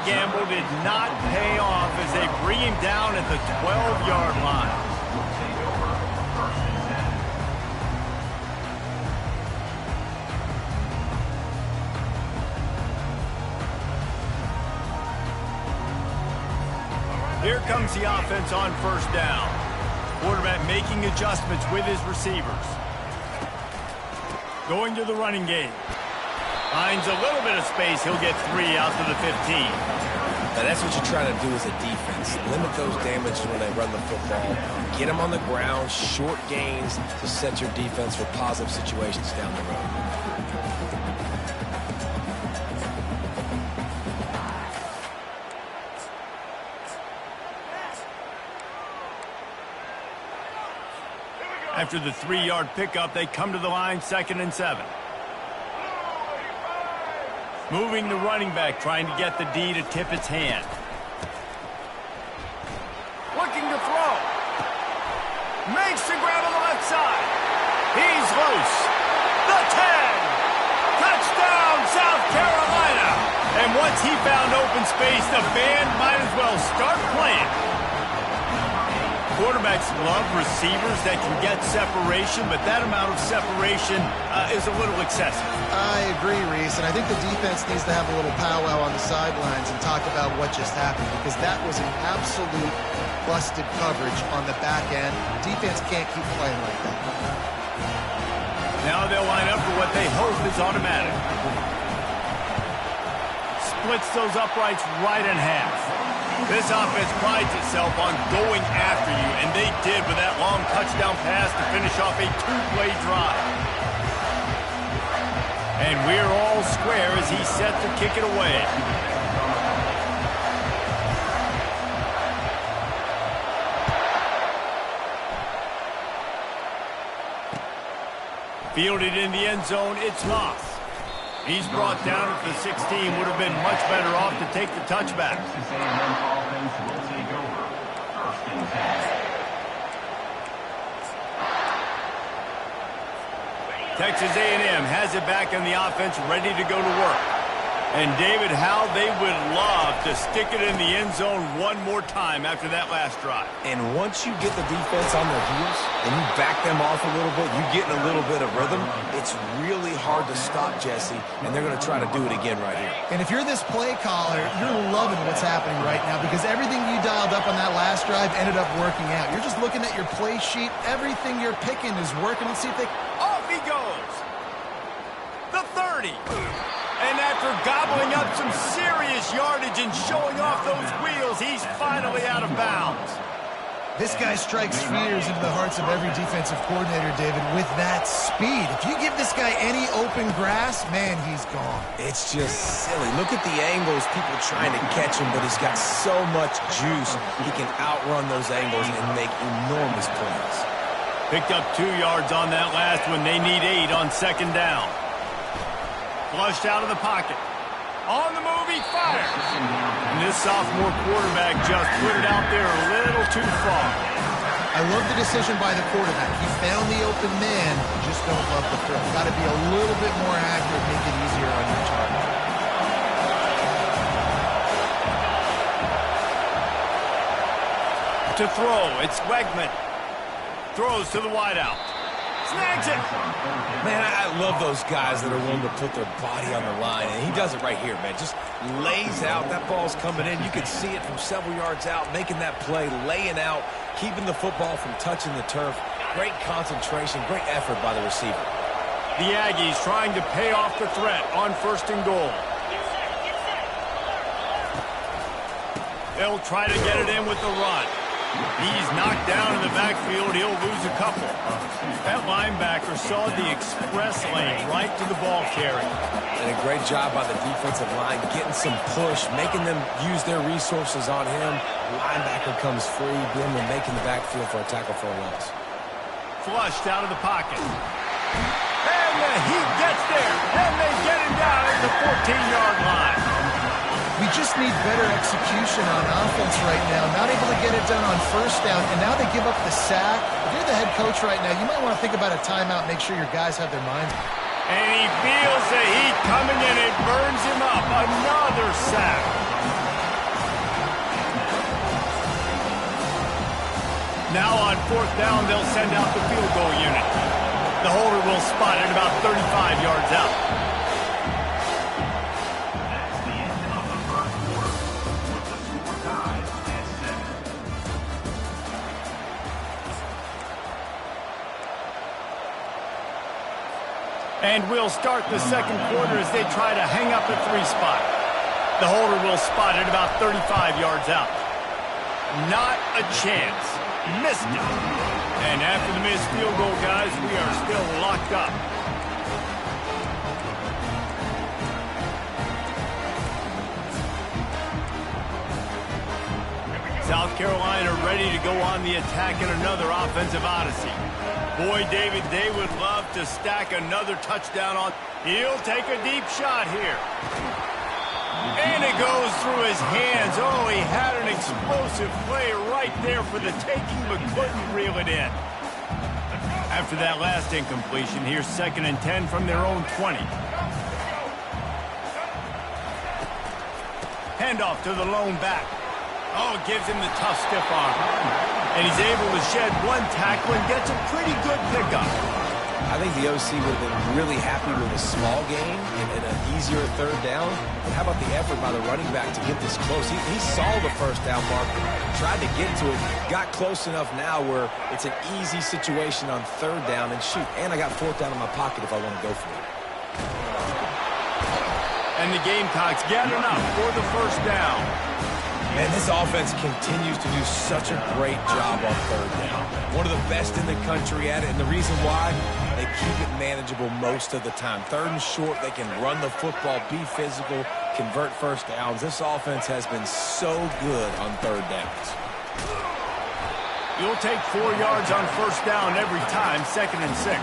gamble did not pay off as they bring him down at the 12-yard line. Here comes the offense on first down. Quarterback making adjustments with his receivers. Going to the running game. Finds a little bit of space. He'll get 3 out to the 15. Now that's what you try to do as a defense. Limit those damages when they run the football. Get them on the ground, short gains to set your defense for positive situations down the road. After the 3-yard pickup, they come to the line 2nd and 7. Moving the running back, trying to get the D to tip its hand. Looking to throw. Makes the grab on the left side. He's loose. The 10. Touchdown, South Carolina. And once he found open space, the band might as well start playing. Quarterbacks love receivers that can get separation, but that amount of separation is a little excessive. I agree, Reese, and I think the defense needs to have a little powwow on the sidelines and talk about what just happened, because that was an absolute busted coverage on the back end. Defense can't keep playing like that. Now they'll line up for what they hope is automatic. Splits those uprights right in half. This offense prides itself on going after you, and they did with that long touchdown pass to finish off a 2-play drive. And we're all square as he's set to kick it away. Fielded in the end zone, it's Moss. He's brought down at the 16, would have been much better off to take the touchback. Texas A&M has it back in the offense, ready to go to work. And David, how they would love to stick it in the end zone one more time after that last drive. And once you get the defense on their heels and you back them off a little bit, you get in a little bit of rhythm, it's really hard to stop, Jesse, and they're going to try to do it again right here. And if you're this play caller, you're loving what's happening right now, because everything you dialed up on that last drive ended up working out. You're just looking at your play sheet. Everything you're picking is working. Let's see if they... Off he goes! The 30! And after gobbling up some serious yardage and showing off those wheels, he's finally out of bounds. This guy strikes fears into the hearts of every defensive coordinator, David, with that speed. If you give this guy any open grass, man, he's gone. It's just silly. Look at the angles, people trying to catch him, but he's got so much juice. He can outrun those angles and make enormous plays. Picked up 2 yards on that last one. They need 8 on 2nd down. Flushed out of the pocket. On the move, he fires. And this sophomore quarterback just put it out there a little too far. I love the decision by the quarterback. He found the open man, just don't love the throw. Got to be a little bit more accurate, make it easier on your target. To throw, it's Wegman. Throws to the wideout. Snags it. Man, I love those guys that are willing to put their body on the line, and he does it right here, man. Just lays out. That ball's coming in. You can see it from several yards out, making that play, laying out, keeping the football from touching the turf. Great concentration, great effort by the receiver. The Aggies trying to pay off the threat on 1st and goal. They'll try to get it in with the run. He's knocked down in the backfield. He'll lose a couple. That linebacker saw the express lane right to the ball carrier. And a great job by the defensive line, getting some push, making them use their resources on him. Linebacker comes free, Blum making the backfield for a tackle for a loss. Flushed out of the pocket. And he gets there. And they get him down at the 14-yard line. We just need better execution on offense right now. Not able to get it done on 1st down, and now they give up the sack. If you're the head coach right now, you might want to think about a timeout, make sure your guys have their minds. And he feels the heat coming in. It burns him up. Another sack. on 4th down, they'll send out the field goal unit. The holder will spot it about 35 yards out. And we'll start the second quarter as they try to hang up a 3 spot. The holder will spot it about 35 yards out. Not a chance. Missed it. And after the missed field goal, guys, we are still locked up. South Carolina ready to go on the attack in another offensive odyssey. Boy, David, they would love to stack another touchdown on. He'll take a deep shot here. And it goes through his hands. Oh, he had an explosive play right there for the taking, but couldn't reel it in. After that last incompletion, here's 2nd and 10 from their own 20. Handoff to the lone back. Oh, it gives him the tough stiff arm. And he's able to shed one tackle and gets a pretty good pickup. I think the OC would have been really happy with a small gain and an easier 3rd down. But how about the effort by the running back to get this close? He saw the 1st down mark, tried to get to it, got close enough now where it's an easy situation on 3rd down. And shoot, and I got 4th down in my pocket if I want to go for it. And the Gamecocks get enough for the 1st down. And this offense continues to do such a great job on 3rd down. One of the best in the country at it, and the reason why, they keep it manageable most of the time. 3rd and short, they can run the football, be physical, convert 1st downs. This offense has been so good on 3rd downs. You'll take 4 yards on 1st down every time, 2nd and 6.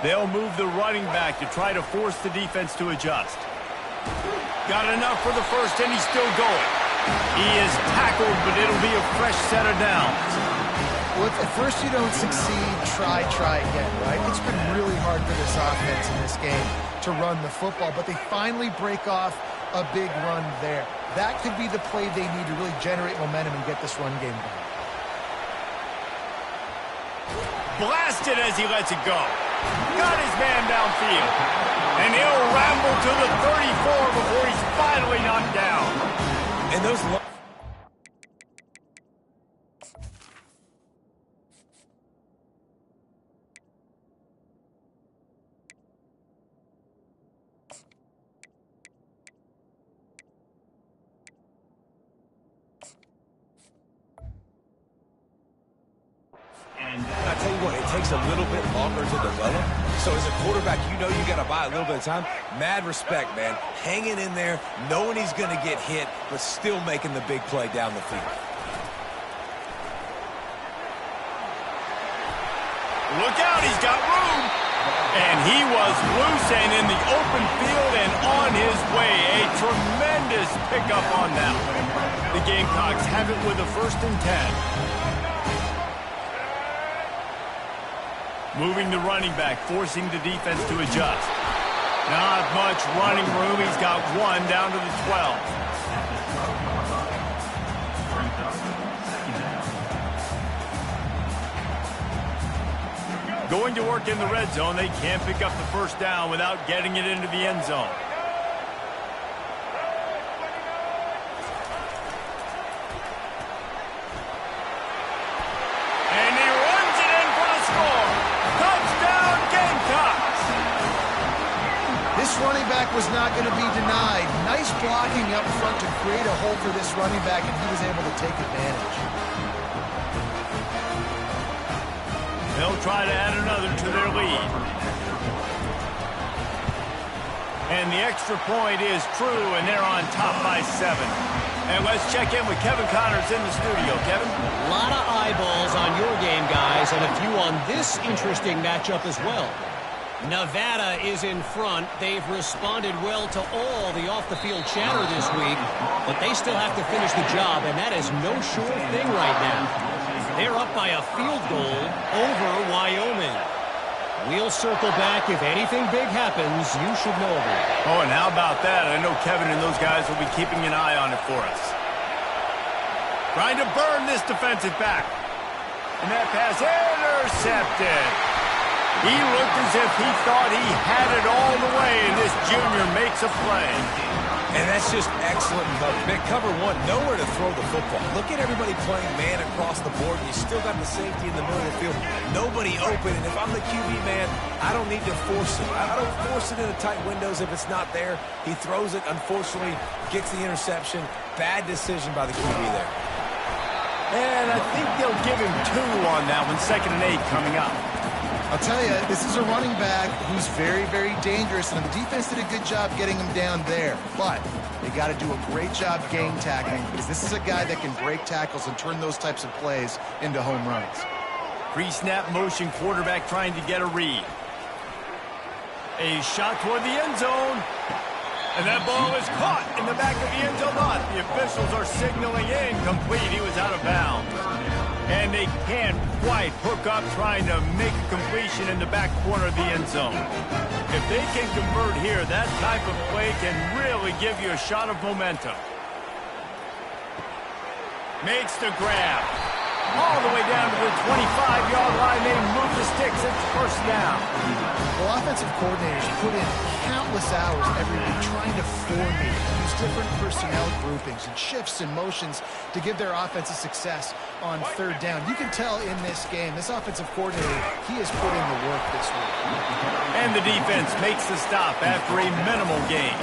They'll move the running back to try to force the defense to adjust. Got enough for the 1st, and he's still going. He is tackled, but it'll be a fresh set of downs. Well, if at first you don't succeed, try again, right? It's been really hard for this offense in this game to run the football, but they finally break off a big run there. That could be the play they need to really generate momentum and get this run game going. Blasted as he lets it go. Got his man downfield. And he'll ramble to the 34 before he's finally knocked down. And those... I tell you what, it takes a little bit longer to develop. So as a quarterback, you know you got to buy a little bit of time. Mad respect, man. Hanging in there, knowing he's going to get hit, but still making the big play down the field. Look out, he's got room. And he was loose and in the open field and on his way. A tremendous pickup on that one. The Gamecocks have it with a 1st and 10. Moving the running back, forcing the defense to adjust. Not much running room. He's got 1 down to the 12. Going to work in the red zone. They can't pick up the 1st down without getting it into the end zone. Running back was not going to be denied. Nice blocking up front to create a hole for this running back, and he was able to take advantage. They'll try to add another to their lead. And the extra point is true, and they're on top by 7. And let's check in with Kevin Connors in the studio. Kevin? A lot of eyeballs on your game, guys, and a few on this interesting matchup as well. Nevada is in front. They've responded well to all the off-the-field chatter this week, but they still have to finish the job, and that is no sure thing right now. They're up by a field goal over Wyoming. We'll circle back. If anything big happens, you should know of it. Oh, and how about that? I know Kevin and those guys will be keeping an eye on it for us. Trying to burn this defensive back. And that pass intercepted. He looked as if he thought he had it all the way, and this junior makes a play. And that's just excellent coverage. Man, cover one, nowhere to throw the football. Look at everybody playing man across the board, and you still got the safety in the middle of the field. Nobody open, and if I'm the QB, man, I don't need to force it. I don't force it into tight windows if it's not there. He throws it, unfortunately, gets the interception. Bad decision by the QB there. And I think they'll give him 2 on that one, 2nd and 8 coming up. I'll tell you, this is a running back who's very, very dangerous, and the defense did a good job getting him down there. But they got to do a great job game tackling, because this is a guy that can break tackles and turn those types of plays into home runs. Pre-snap motion, quarterback trying to get a read. A shot toward the end zone. And that ball is caught in the back of the end zone lot. The officials are signaling incomplete. He was out of bounds. And they can't quite hook up trying to make a completion in the back corner of the end zone. If they can convert here, that type of play can really give you a shot of momentum. Makes the grab. All the way down to the 25-yard line. They move the sticks. It's 1st down. Well, offensive coordinators put in countless hours every week trying to formate, use different personnel groupings and shifts and motions to give their offensive success on 3rd down. You can tell in this game, this offensive coordinator, he has put in the work this week. And the defense makes the stop after a minimal gain.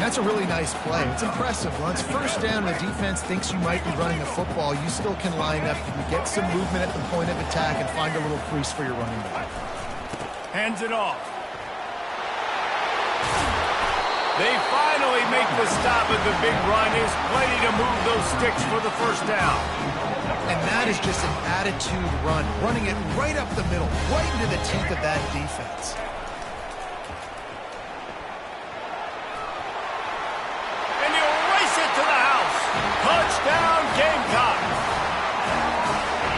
That's a really nice play. It's impressive. Once 1st down, the defense thinks you might be running the football. You still can line up. You can get some movement at the point of attack and find a little crease for your running back. Hands it off. They finally make the stop at the big run. Is plenty to move those sticks for the 1st down. And that is just an attitude run, running it right up the middle, right into the teeth of that defense. And he'll race it to the house. Touchdown, Gamecocks.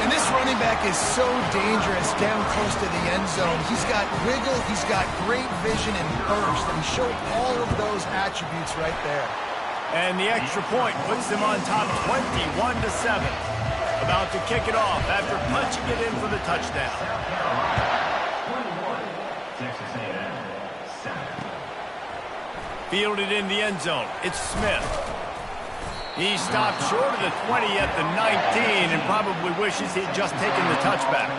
And this running back is so dangerous down close to the end zone. He's got wiggle, he's got great vision and burst, and he showed all of those attributes right there. And the extra point puts them on top 21-7. About to kick it off after punching it in for the touchdown. Fielded in the end zone. It's Smith. He stopped short of the 20 at the 19 and probably wishes he'd just taken the touchback.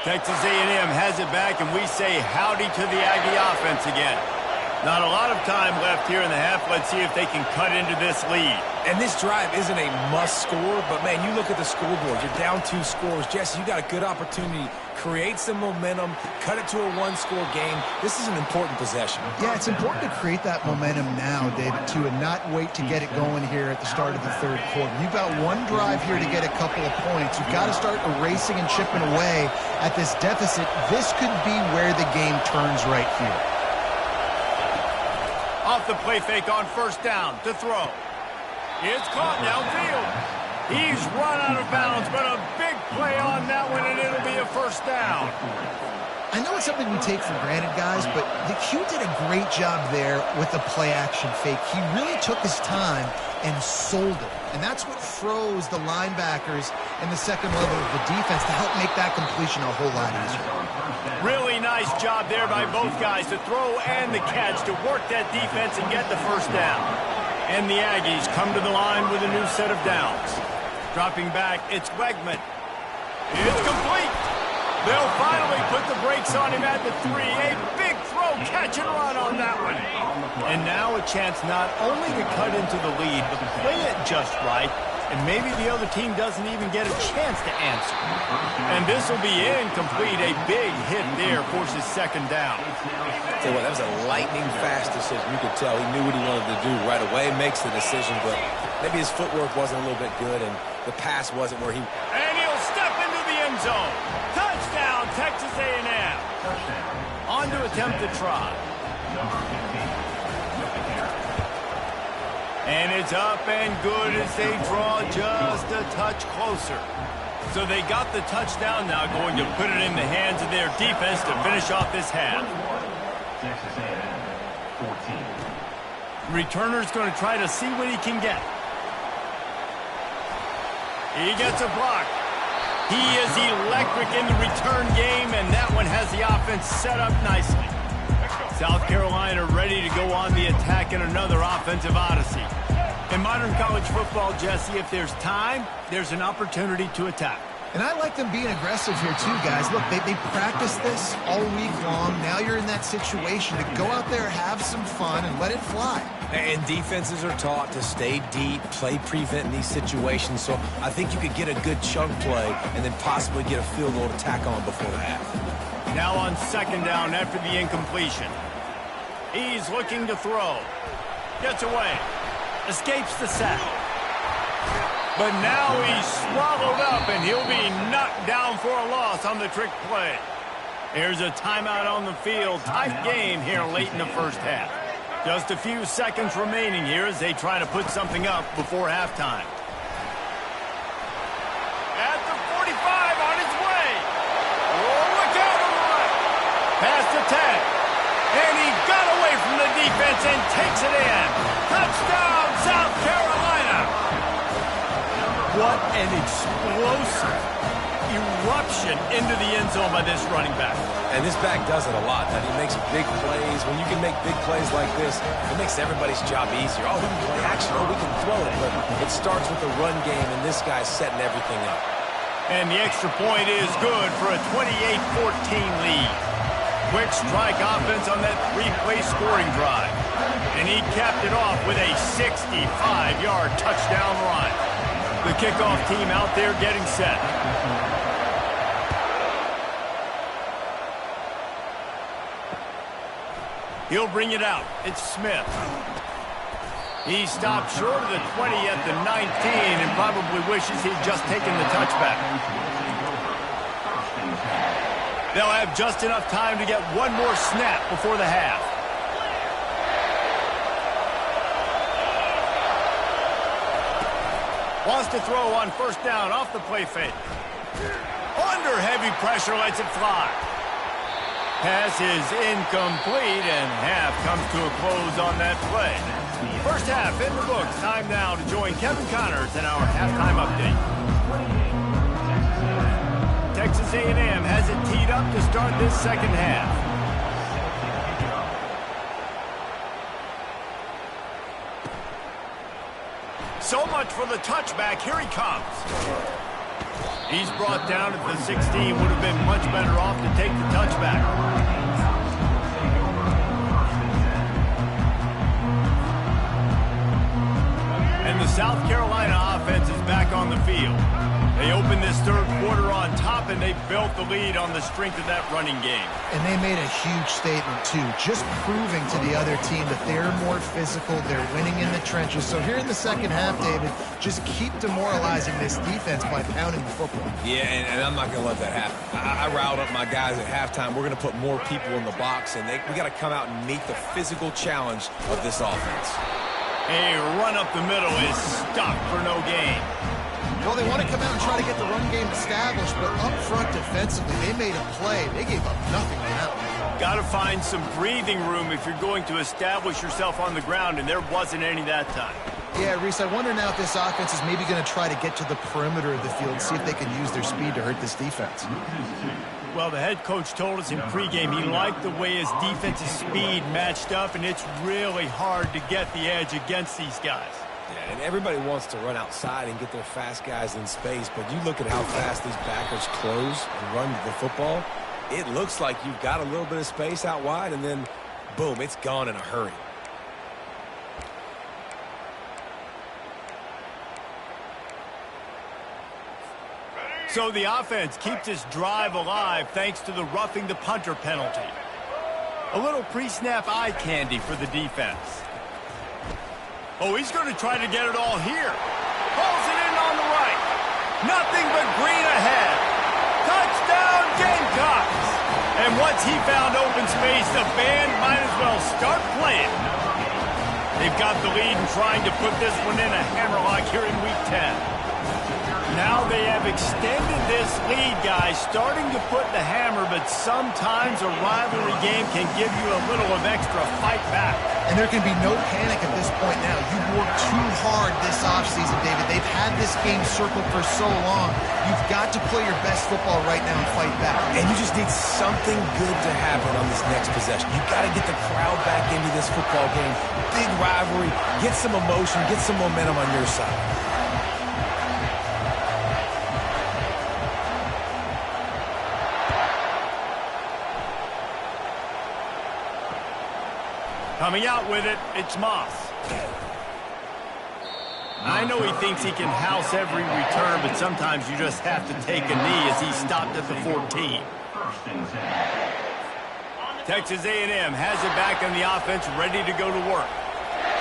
Texas A&M has it back, and we say howdy to the Aggie offense again. Not a lot of time left here in the half. Let's see if they can cut into this lead. And this drive isn't a must score, but, man, you look at the scoreboard. You're down 2 scores. Jesse, you got a good opportunity. Create some momentum. Cut it to a 1-score game. This is an important possession. Yeah, it's important to create that momentum now, David, too, and not wait to get it going here at the start of the 3rd quarter. You've got one drive here to get a couple of points. You've got to start erasing and chipping away at this deficit. This could be where the game turns right here. Off the play fake on 1st down to throw. It's caught downfield. He's run out of bounds, but a big play on that one, and it'll be a 1st down. I know it's something we take for granted, guys, but the Q did a great job there with the play-action fake. He really took his time and sold it, and that's what froze the linebackers in the 2nd level of the defense to help make that completion a whole lot easier. Really nice job there by both guys to throw and the catch to work that defense and get the 1st down. And the Aggies come to the line with a new set of downs. Dropping back, it's Wegman. It's complete. They'll finally put the brakes on him at the 3. A big throw, catch and run on that one. And now a chance not only to cut into the lead, but play it just right. And maybe the other team doesn't even get a chance to answer. And this will be incomplete. A big hit there forces 2nd down. Tell you what, that was a lightning-fast decision. You could tell he knew what he wanted to do right away. Makes the decision, but maybe his footwork wasn't a little bit good, and the pass wasn't where he... And he'll step into the end zone. run to attempt the try. And it's up and good as they draw just a touch closer. So they got the touchdown, now going to put it in the hands of their defense to finish off this half. Returner's going to try to see what he can get. He gets a block. He is electric in the return game, and that one has the offense set up nicely. South Carolina ready to go on the attack in another offensive odyssey. In modern college football, Jesse, if there's time, there's an opportunity to attack. And I like them being aggressive here too, guys. Look, they practice this all week long. Now you're in that situation to go out there, have some fun, and let it fly. And defenses are taught to stay deep, play prevent in these situations. So I think you could get a good chunk play and then possibly get a field goal to tack on before the half. Now on second down after the incompletion. He's looking to throw. Gets away. Escapes the sack. But now he's swallowed up, and he'll be knocked down for a loss on the trick play. There's a timeout on the field. Tight game here late in the first half. Just a few seconds remaining here as they try to put something up before halftime. At the 45 on his way. Oh, look out on the right. Past the 10. And he got away from the defense and takes it in. Touchdown, South Carolina. What an explosive eruption into the end zone by this running back. And this back does it a lot. That he makes big plays. When you can make big plays like this, it makes everybody's job easier. Oh, we can play action. Oh, we can throw it. But it starts with the run game, and this guy's setting everything up. And the extra point is good for a 28-14 lead. Quick strike offense on that three-play scoring drive. And he capped it off with a 65-yard touchdown run. The kickoff team out there getting set. He'll bring it out. It's Smith. He stopped short of the 20 at the 19 and probably wishes he'd just taken the touchback. They'll have just enough time to get one more snap before the half. Wants to throw on first down off the play fake. Under heavy pressure, lets it fly. Pass is incomplete, and half comes to a close on that play. First half in the books. Time now to join Kevin Connors in our halftime update. Texas A&M has it teed up to start this second half. So much for the touchback. Here he comes. He's brought down at the 16. Would have been much better off to take the touchback. And the South Carolina offense is back on the field. They opened this third quarter on top, and they built the lead on the strength of that running game. And they made a huge statement, too, just proving to the other team that they're more physical, they're winning in the trenches. So here in the second half, David, just keep demoralizing this defense by pounding the football. Yeah, and I'm not going to let that happen. I riled up my guys at halftime. We're going to put more people in the box, and we got to come out and meet the physical challenge of this offense. A run up the middle is stopped for no gain. Well, they want to come out and try to get the run game established, but up front defensively, they made a play. They gave up nothing on that one. Got to find some breathing room if you're going to establish yourself on the ground, and there wasn't any that time. Yeah, Reese, I wonder now if this offense is maybe going to try to get to the perimeter of the field and see if they can use their speed to hurt this defense. Well, the head coach told us in pregame he liked the way his defensive speed matched up, and it's really hard to get the edge against these guys. Yeah, and everybody wants to run outside and get their fast guys in space, but you look at how fast these backers close and run the football, it looks like you've got a little bit of space out wide, and then, boom, it's gone in a hurry. So the offense keeps this drive alive thanks to the roughing the punter penalty. A little pre-snap eye candy for the defense. Oh, he's going to try to get it all here. Pulls it in on the right. Nothing but green ahead. Touchdown, Gamecocks. And what Once he found open space, the band might as well start playing. They've got the lead and trying to put this one in a hammerlock here in Week 10. Now they have extended this lead, guys, starting to put the hammer, but sometimes a rivalry game can give you a little of extra fight back. And there can be no panic at this point now. You've worked too hard this offseason, David. They've had this game circled for so long. You've got to play your best football right now and fight back. And you just need something good to happen on this next possession. You've got to get the crowd back into this football game. Big rivalry. Get some emotion. Get some momentum on your side. Coming out with it, it's Moss. I know he thinks he can house every return, but sometimes you just have to take a knee as he stopped at the 14. Texas A&M has it back on the offense, ready to go to work.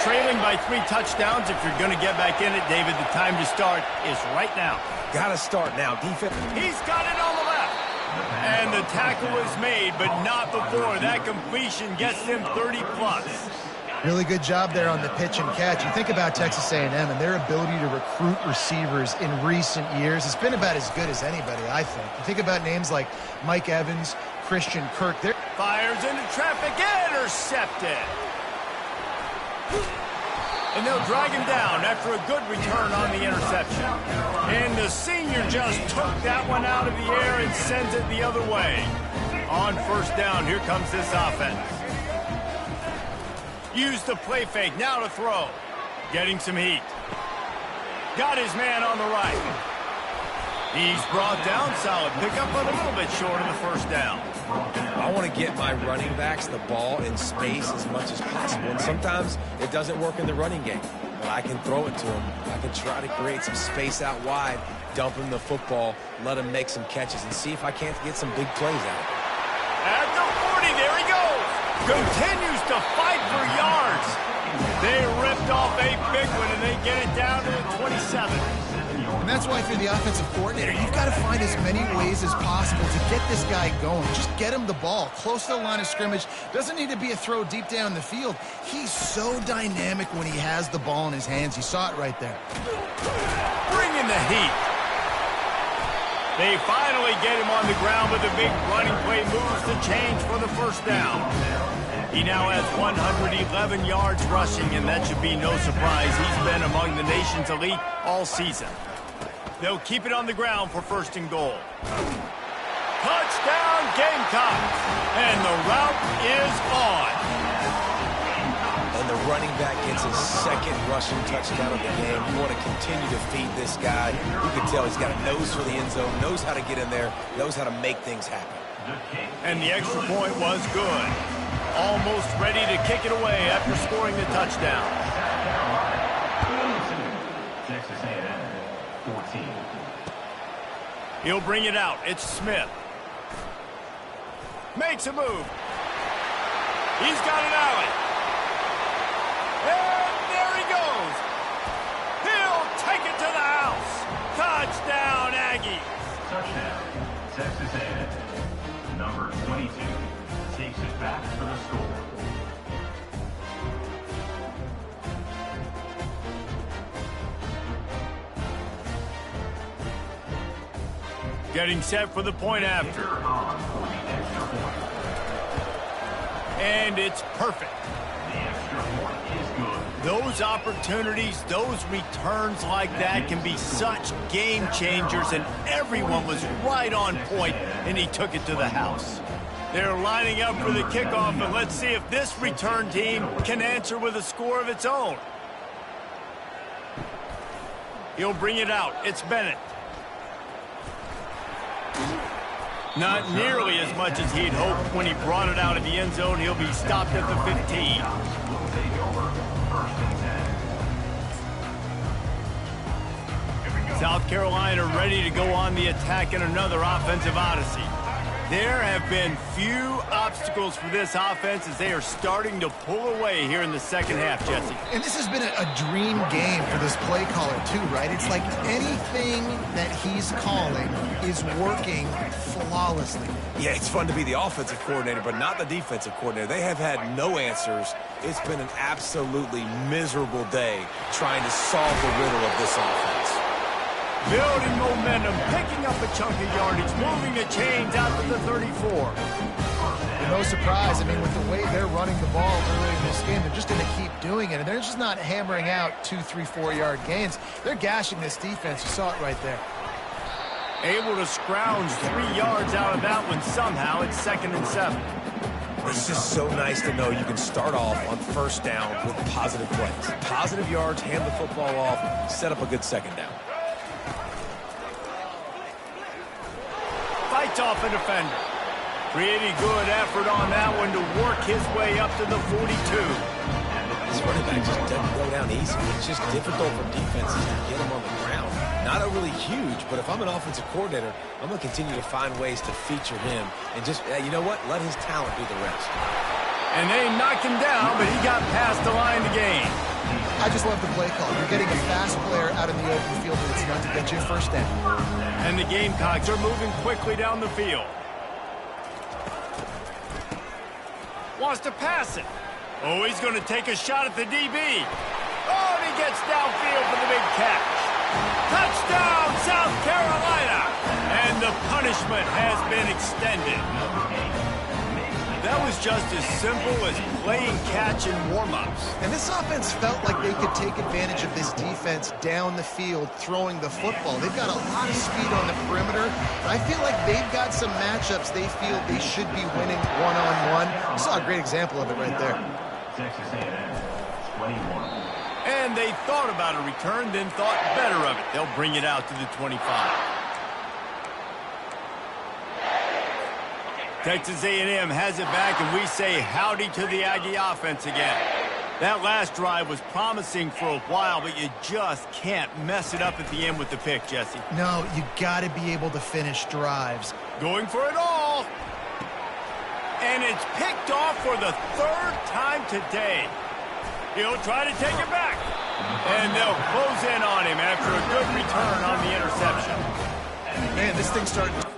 Trailing by 3 touchdowns. If you're going to get back in it, David, the time to start is right now. Got to start now. Defense. He's got it on the left. And the tackle is made, but not before. That completion gets him 30-plus. Really good job there on the pitch and catch. You think about Texas A&M and their ability to recruit receivers in recent years. It's been about as good as anybody, I think. You think about names like Mike Evans, Christian Kirk. Fires into traffic, intercepted. And they'll drag him down after a good return on the interception. And the senior just took that one out of the air and sends it the other way. On first down, here comes this offense. Use the play fake, now to throw. Getting some heat. Got his man on the right. He's brought down, solid pickup, but a little bit short of the first down. I want to get my running backs the ball in space as much as possible. And sometimes it doesn't work in the running game. But I can throw it to him. I can try to create some space out wide, dump him the football, let him make some catches, and see if I can't get some big plays out of it. At the 40, there he goes. Continues to fight for yards. They ripped off a big one, and they get it down to the 27. And that's why if you're the offensive coordinator, you've got to find as many ways as possible to get this guy going. Just get him the ball close to the line of scrimmage. Doesn't need to be a throw deep down the field. He's so dynamic when he has the ball in his hands. You saw it right there. Bring in the heat. They finally get him on the ground, but the big running play moves the change for the first down. He now has 111 yards rushing, and that should be no surprise. He's been among the nation's elite all season. They'll keep it on the ground for first and goal. Touchdown, Gamecocks! And the route is on. And the running back gets his second rushing touchdown of the game. You want to continue to feed this guy. You can tell he's got a nose for the end zone, knows how to get in there, knows how to make things happen. And the extra point was good. Almost ready to kick it away after scoring the touchdown. Texas A&M, 14. He'll bring it out. It's Smith. Makes a move. He's got an alley. And there he goes. He'll take it to the house. Touchdown, Aggie. Touchdown, Texas A&M. Number 22 takes it back for the score. Getting set for the point after. And it's perfect. The extra point is good. Those opportunities, those returns like that can be such game changers, and everyone was right on point, and he took it to the house. They're lining up for the kickoff, and let's see if this return team can answer with a score of its own. He'll bring it out. It's Bennett. Not nearly as much as he'd hoped when he brought it out of the end zone. He'll be stopped at the 15. Will take over first and 10. South Carolina ready to go on the attack in another offensive odyssey. There have been few obstacles for this offense as they are starting to pull away here in the second half, Jesse. And this has been a dream game for this play caller, too, right? It's like anything that he's calling is working flawlessly. Yeah, it's fun to be the offensive coordinator, but not the defensive coordinator. They have had no answers. It's been an absolutely miserable day trying to solve the riddle of this offense. Building momentum, picking up a chunk of yardage, moving the chains out to the 34. No surprise. I mean, with the way they're running the ball early in this game, they're just going to keep doing it. And they're just not hammering out 2, 3, 4-yard gains. They're gashing this defense. You saw it right there. Able to scrounge 3 yards out of that one somehow. It's 2nd and 7. It's just so nice to know you can start off on first down with positive plays. Positive yards, hand the football off, set up a good second down. Fights off a defender. Pretty good effort on that one to work his way up to the 42. This running back just doesn't go down easy. It's just difficult for defenses to get him on the ground. Not overly huge, but if I'm an offensive coordinator, I'm going to continue to find ways to feature him and just, you know what, let his talent do the rest. And they knocked him down, but he got past the line to gain. I just love the play call. You're getting a fast player out in the open field, and it's enough to get you a first down. And the Gamecocks are moving quickly down the field. Wants to pass it. Oh, he's going to take a shot at the DB. Oh, and he gets downfield for the big catch. Touchdown, South Carolina! And the punishment has been extended. That was just as simple as playing catch in warm-ups. And this offense felt like they could take advantage of this defense down the field throwing the football. They've got a lot of speed on the perimeter. I feel like they've got some matchups they feel they should be winning one-on-one. You saw a great example of it right there. Texas A&M, 21. And they thought about a return, then thought better of it. They'll bring it out to the 25. Texas A&M has it back, and we say howdy to the Aggie offense again. That last drive was promising for a while, but you just can't mess it up at the end with the pick, Jesse. No, you got to be able to finish drives. Going for it all. And it's picked off for the 3rd time today. He'll try to take it back. And they'll close in on him after a good return on the interception. Man, this thing's starting to